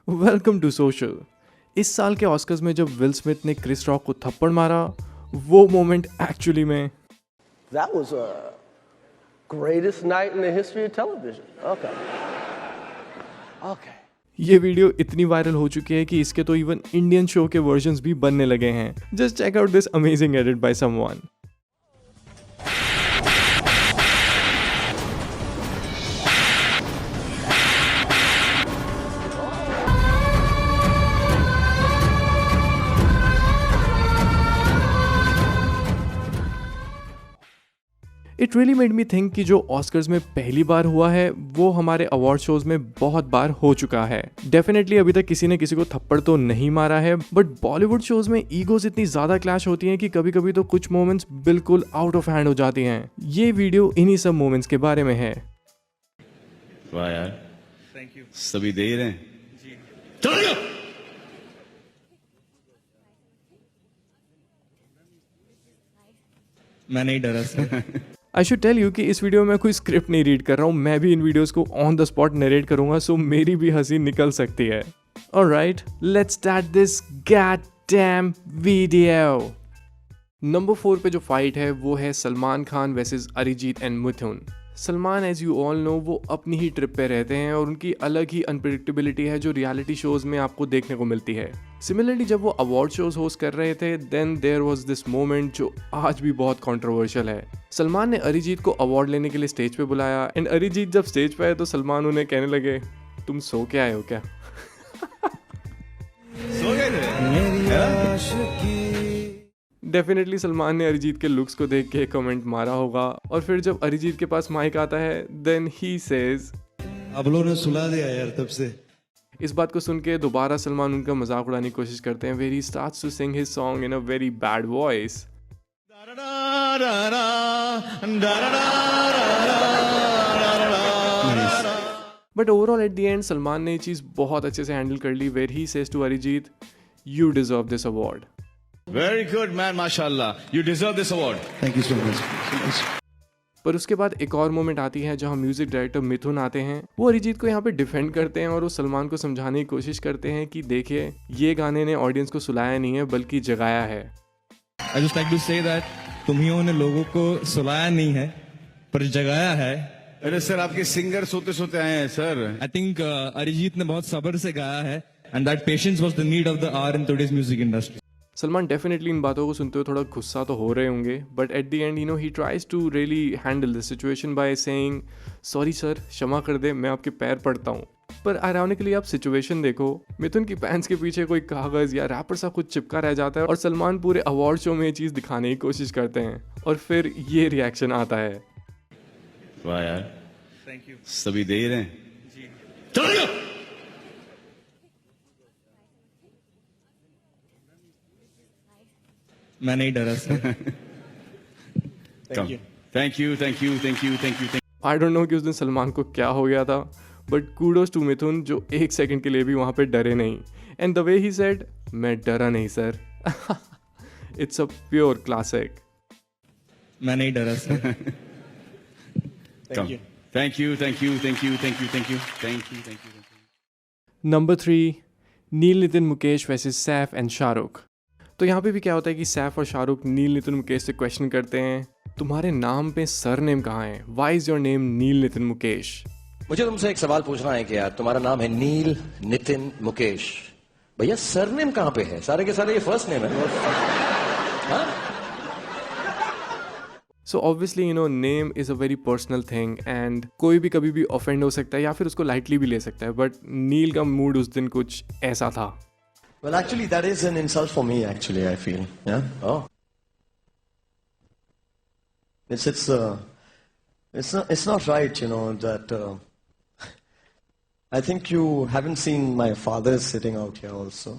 Welcome to social. इस साल के ऑस्कर्स में जब विल स्मिथ ने क्रिस रॉक को थप्पड़ मारा, वो मोमेंट एक्चुअली में That was a greatest night in the history of television. Okay. Okay. ये वीडियो इतनी वायरल हो चुकी है कि इसके तो इवन इंडियन शो के वर्जन्स भी बनने लगे हैं। Just check out this amazing edit by someone. It really made me think कि जो ऑस्कर्स में पहली बार हुआ है वो हमारे अवार्ड शोज में बहुत बार हो चुका है। डेफिनेटली अभी तक किसी ने किसी को थप्पड़ तो नहीं मारा है, बट बॉलीवुड शोज में ईगोज इतनी ज्यादा क्लैश होती हैं कि कभी कभी तो कुछ मोमेंट्स बिल्कुल आउट ऑफ हैंड हो जाती हैं। ये वीडियो इन्हीं सब मोमेंट्स के बारे में है। वाह यार, थैंक यू। सभी दे ही रहे हैं जी। चलो जाओ। मैं नहीं डरा sir. I should tell you कि इस वीडियो में कोई स्क्रिप्ट नहीं रीड कर रहा हूँ, मैं भी इन वीडियोस को ऑन द स्पॉट नरेट करूंगा, सो मेरी भी हंसी निकल सकती है। Alright, let's start this goddamn video. Number 4 पे जो फाइट है वो है Salman Khan versus Arijit and Mithun. Salman as you all know वो अपनी ही ट्रिप पे रहते हैं और उनकी अलग ही अनप्रेडिक्टेबिलिटी है जो रियलिटी शोज में आपको देखने को मिलती है। सिमिलरली जब वो अवार्ड शोज होस्ट कर रहे थे then there was this moment जो आज भी बहुत कंट्रोवर्शियल है। सलमान ने अरिजीत को अवार्ड लेने के लिए स्टेज पे बुलाया एंड अरिजीत जब स्टेज पे आए तो सलमान उन्हें कहने लगे, तुम सो के आए हो क्या? सो गए थे? डेफिनेटली सलमान ने अरिजीत के लुक्स को देख के कमेंट मारा होगा और फिर जब अरिजीत के पास माइक आता है देन ही सेज, आप लोगों ने सुला दिया यार तब से। इस बात को सुन के दोबारा सलमान उनका मजाक उड़ाने की कोशिश करते हैं where he starts to sing his song in a very bad voice. But overall at the end Salman ने ये चीज बहुत अच्छे से हैंडल कर ली where he says to Arijit, you deserve this award. Very good man, माशाल्लाह, you deserve this award. Thank you so much. पर उसके बाद एक और मोमेंट आती है जहां म्यूजिक डायरेक्टर मिथुन आते हैं। वो अरिजीत को यहाँ पे डिफेंड करते हैं और वो सलमान को समझाने की कोशिश करते हैं कि देखिए ये गाने ने ऑडियंस को सुलाया नहीं है बल्कि जगाया है। I just like to say that तुम्हियों ने लोगों को सुलाया नहीं है पर जगाया है। अरे सर, आपके सिंगर सोते सोते आए हैं सर। आई थिंक अरिजीत ने बहुत सब्र से गाया है and that patience was the need of the hour in today's music industry. Salman definitely इन बातों को सुनते हुए थोड़ा गुस्सा तो हो रहे होंगे, but at the end you know he tries to really handle the situation by saying, sorry sir, क्षमा कर दे, मैं आपके पैर पड़ता हूँ। पर आयरॉनिकली आप सिचुएशन देखो, मिथुन की पैंट्स के पीछे कोई कागज या रैपर सा कुछ चिपका रह जाता है और सलमान पूरे अवार्ड शो में ये चीज़ दिखाने की कोशिश करते हैं और फिर ये रिएक्शन आता है। वाह यार, थैंक यू। सभी दे ही रहे हैं जी। चलो जाओ। मैं नहीं डरा sir. Thank you thank you thank you thank you thank you. I don't know कि उस दिन सलमान को क्या हो गया था, बट कूडोज टू मिथुन जो एक सेकंड के लिए भी वहां पे डरे नहीं। And the way he said, मैं डरा नहीं sir. It's a pure classic. मैं नहीं डरा sir. Thank you thank you thank you thank you thank you thank you thank you thank you. Number 3, Neel Nitin Mukesh versus Saif and Shahrukh. तो यहाँ पे भी क्या होता है कि सैफ और शाहरुख नील नितिन मुकेश से क्वेश्चन करते हैं, तुम्हारे नाम पे सरनेम कहाँ है? व्हाई इज योर नेम नील नितिन मुकेश? मुझे तुमसे एक सवाल पूछना है कि यार तुम्हारा नाम है नील नितिन मुकेश, भैया सरनेम कहाँ पे है? सारे के सारे ये फर्स्ट नेम है। हाँ? So obviously you know name is a very personal thing and कोई भी कभी भी ऑफेंड हो सकता है या फिर उसको लाइटली भी ले सकता है, बट नील का मूड उस दिन कुछ ऐसा था। Well, actually, that is an insult for me. Actually, I feel. Yeah. Oh. It's not right. You know that. I think you haven't seen my father sitting out here also.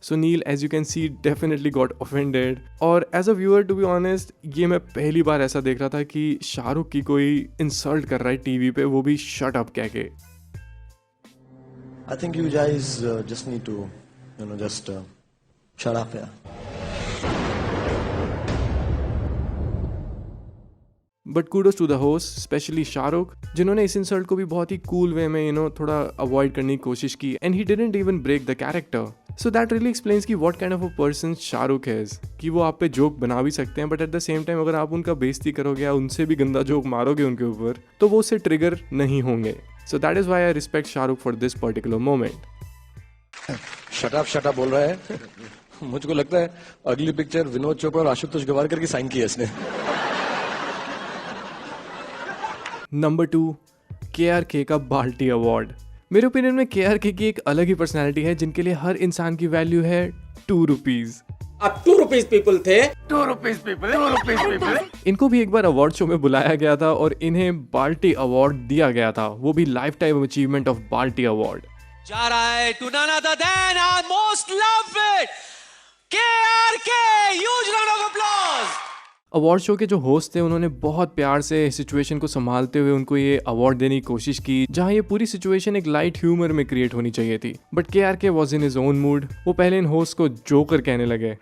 So Neil, as you can see, definitely got offended. और as a viewer, to be honest, ये मैं पहली बार ऐसा देख रहा था कि शाहरुख की कोई इंसल्ट कर रहा है टीवी पे, वो भी शट अप कह के। I think you guys just need to, just shut up, yeah. But kudos to the host, specially Shahrukh, जिन्होंने इस इंसल्ट को भी बहुत ही कूल वे में थोड़ा अवॉइड करने की कोशिश की, and he didn't even break the character. So that really explains कि what kind of a person Shahrukh is, कि वो आप पे जोक बना भी सकते हैं, but at the same time अगर आप उनका बेइज्जती करोगे या उनसे भी गंदा जोक मारोगे उनके ऊपर, तो वो उससे ट्रिगर नहीं होंगे. So that is why I respect Shahrukh for this particular moment. Shut up बोल रहा है. मुझको लगता है अगली पिक्चर विनोद चोपड़ा और आशुतोष गवारकर की साइन की है इसने. नंबर 2, KRK का बाल्टी अवार्ड. मेरे ओपिनियन में KRK की एक अलग ही पर्सनैलिटी है जिनके लिए हर इंसान की वैल्यू है 2 रुपीज. अब 2 रुपीज पीपल थे, 2 रुपीज पीपल. इनको भी एक बार अवार्ड शो में बुलाया गया था और इन्हें बाल्टी अवार्ड दिया गया था, वो भी लाइफ टाइम अचीवमेंट ऑफ बाल्टी अवार्ड. जा रहा है to none other than our most loved KRK. Huge round of applause. Award show के जो होस्ट थे उन्होंने बहुत प्यार से सिचुएशन को संभालते हुए उनको ये अवार्ड देने की कोशिश की, जहां ये पूरी सिचुएशन एक लाइट ह्यूमर में क्रिएट होनी चाहिए थी. But KRK was in his own mood. वो पहले इन होस्ट को जोकर कहने लगे.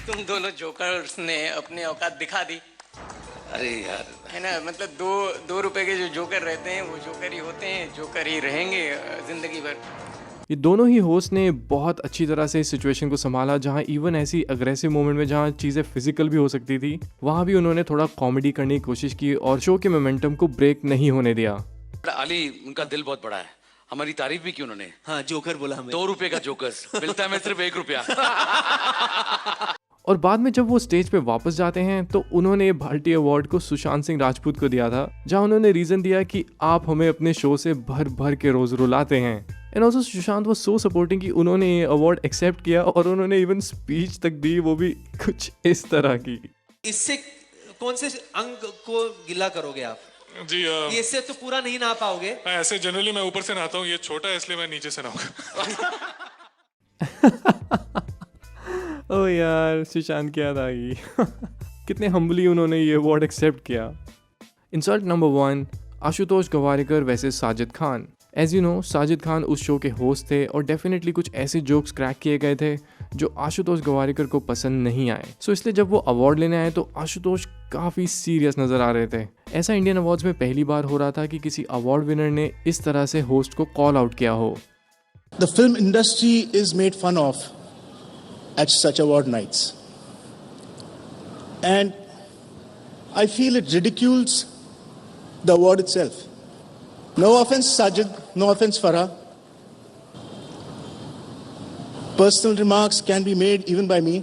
तुम दोनों जोकर्स ने अपनी औकात दिखा दी. अरे यार, है ना, मतलब दो रुपए के जो जोकर रहते हैं वो जोकर ही होते हैं, जोकर ही रहेंगे जिंदगी भर. ये दोनों ही होस्ट ने बहुत अच्छी तरह से इस सिचुएशन को संभाला, जहां इवन ऐसी अग्रेसिव मोमेंट में जहां चीज़ें फिजिकल भी हो सकती थी, वहां भी उन्होंने थोड़ा कॉमेडी करने की कोशिश की और शो के मोमेंटम को ब्रेक नहीं होने दिया. अली, उनका दिल बहुत बड़ा है, हमारी तारीफ भी की उन्होंने. हाँ, जोकर बोला हमें. 2 रुपए का जोकर मिलता है, मैं सिर्फ 1 रुपया. और बाद में जब वो स्टेज पे वापस जाते हैं तो उन्होंने बाल्टी अवार्ड को सुशांत सिंह राजपूत को दिया था, जहां उन्होंने रीजन दिया कि आप हमें अपने शो से भर भर के रोज रुलाते हैं. And also Sushant was so supporting कि उन्होंने ये अवार्ड एक्सेप्ट किया और उन्होंने इवन स्पीच तक दी, वो भी कुछ इस तरह की. इससे कौन से अंग को गिला करोगे आप? जी ये इससे तो पूरा नहीं नहा पाओगे. ऐसे जनरली मैं ऊपर से नहाता हूँ, ये छोटा है इसलिए मैं नीचे से नहाऊंगा. ओ यार, सुशांत की याद आ गई. कितने हम्बली उन्होंने ये अवार्ड एक्सेप्ट किया. इंसल्ट नंबर 1, आशुतोष गवारिकर वैसे Sajid Khan. As you know, Sajid Khan उस शो के होस्ट थे और डेफिनेटली कुछ ऐसे जोक्स क्रैक किए गए थे जो आशुतोष गवारिकर को पसंद नहीं आए. सो इसलिए जब वो अवार्ड लेने आए तो आशुतोष काफ़ी सीरियस नज़र आ रहे थे. ऐसा इंडियन अवार्ड्स में पहली बार हो रहा था कि किसी अवार्ड विनर ने इस तरह से होस्ट को कॉल आउट किया हो. The film industry is made fun of at such award nights. And I feel it ridicules the award itself. No offense, Sajid. No offense, Farah. Personal remarks can be made even by me.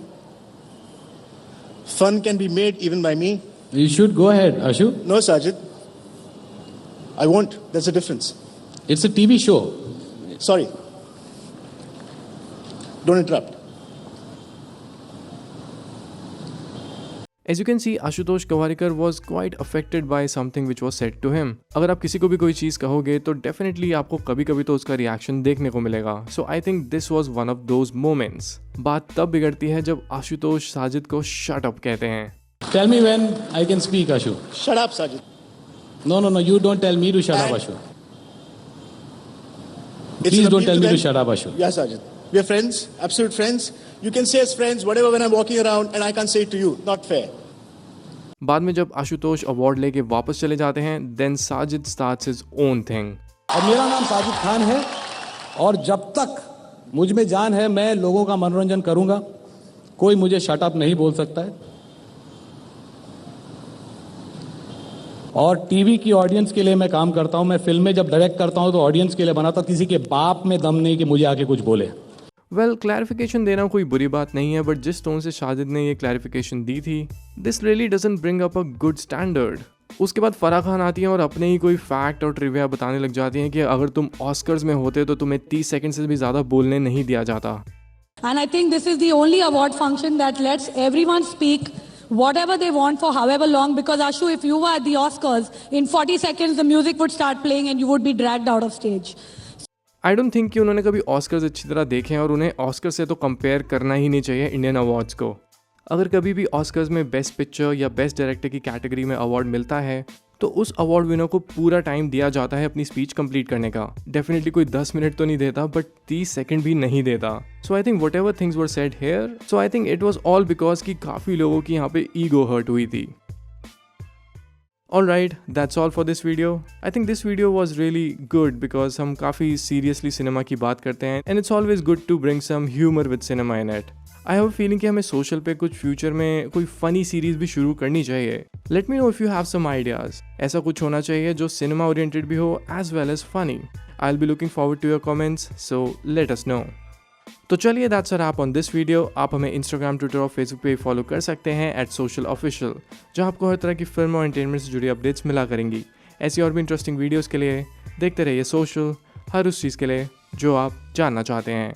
Fun can be made even by me. You should go ahead, Ashu. No, Sajid. I won't. There's a difference. It's a TV show. Sorry. Don't interrupt. As you can see, Ashutosh गवारिकर was quite affected by something which was said to him. अगर आप किसी को भी कोई चीज़ कहोगे तो definitely आपको कभी कभी तो उसका रिएक्शन देखने को मिलेगा. So I think this was one of those moments. बात तब बिगड़ती है जब आशुतोष साजिद को shut up कहते हैं. Tell me when I can speak, Ashu. Shut up, Sajid. No. You don't tell me to shut up, Ashu. Please don't tell me to shut up, Ashu. Yeah, Sajid. We are friends, absolute friends. You can say as friends whatever when I'm walking around and I can't say it to you. Not fair. बाद में जब Ashutosh award लेके वापस चले जाते हैं, then Sajid starts his own thing. और मेरा नाम साजिद खान है और जब तक मुझ में जान है मैं लोगों का मनोरंजन करूंगा. कोई मुझे शट अप नहीं बोल सकता है. और टीवी की ऑडियंस के लिए मैं काम करता हूं. मैं फिल्में जब डायरेक्ट करता हूं तो ऑडियंस के लिए बनाता हूं. किसी के बाप में दम नहीं कि मुझे आके कुछ बोले. वेल, क्लैरिफिकेशन देना कोई बुरी बात नहीं है, बट जिस टोन से शाजिद ने ये क्लैरिफिकेशन दी थी, this really doesn't bring up a good standard. उसके बाद फराह खान आती हैं और अपने ही कोई फैक्ट और ट्रिविया बताने लग जाती हैं कि अगर तुम ऑस्कर्स में होते तो तुम्हें 30 सेकंड से भी ज़्यादा बोलने नहीं दिया जाता. And I think this is the only award function that lets everyone speak whatever they want for however long, because Ashu, if you were at the Oscars, in 40 seconds the music would start playing and you would be dragged out of stage. I don't think कि उन्होंने कभी Oscars अच्छी तरह देखे हैं और उन्हें Oscar से तो कंपेयर करना ही नहीं चाहिए इंडियन अवार्ड्स को. अगर कभी भी ऑस्कर्स में बेस्ट पिक्चर या बेस्ट डायरेक्टर की कैटेगरी में अवार्ड मिलता है तो उस अवार्ड विनर को पूरा टाइम दिया जाता है अपनी स्पीच कंप्लीट करने का. डेफिनेटली कोई 10 मिनट तो नहीं देता, बट 30 सेकंड भी नहीं देता. So I think whatever things were said here, so I think it was all because कि काफ़ी लोगों की यहाँ पे ईगो हर्ट हुई थी. Alright, that's all for this video. I think this video was really good because हम काफ़ी seriously cinema की बात करते हैं and it's always good to bring some humor with cinema in it. I have a feeling कि हमें social पे कुछ future में कोई funny series भी शुरू करनी चाहिए. Let me know if you have some ideas. ऐसा कुछ होना चाहिए जो cinema oriented भी हो as well as funny. I'll be looking forward to your comments, so let us know. तो चलिए that's a wrap on this video. आप हमें Instagram, Twitter और Facebook पे फॉलो कर सकते हैं @socialofficial, जहाँ आपको हर तरह की फिल्म और एंटरटेनमेंट से जुड़ी अपडेट्स मिला करेंगी. ऐसी और भी इंटरेस्टिंग वीडियोस के लिए देखते रहिए सोशल, हर उस चीज़ के लिए जो आप जानना चाहते हैं.